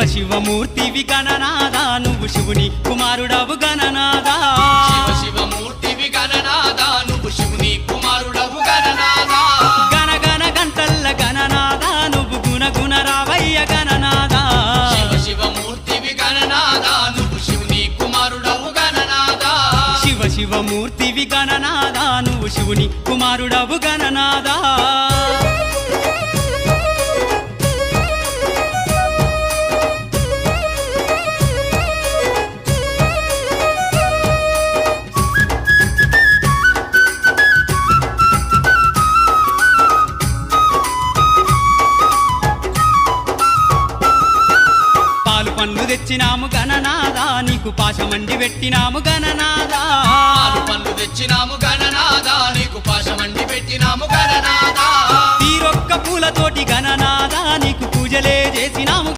శివమూర్తివి గణనాదా నువ్వు శివుని కుమారుడవు గణనాదా శివమూర్తివి గణనాదా నువ్వు శివుని కుమారుడవు గణనాదా గణగణ గంటల్ల గణనాదా నువ్వు గుణగుణ రావయ్య గణనాదా శివమూర్తివి గణనాదా నువ్వు శివుని కుమారుడవు గణనాదా శివమూర్తివి గణనాదా నువ్వు శివుని కుమారుడవు గణనాదా పండ్లు తెచ్చినాము గణనాదా నీకు పాశమండి పెట్టినాము గణనాదా పండ్లు తెచ్చినాము గణనాదా నీకు పాశమండి పెట్టినాము గణనాదా తీరొక్క పూలతోటి గణనాదా నీకు పూజలే చేసినాము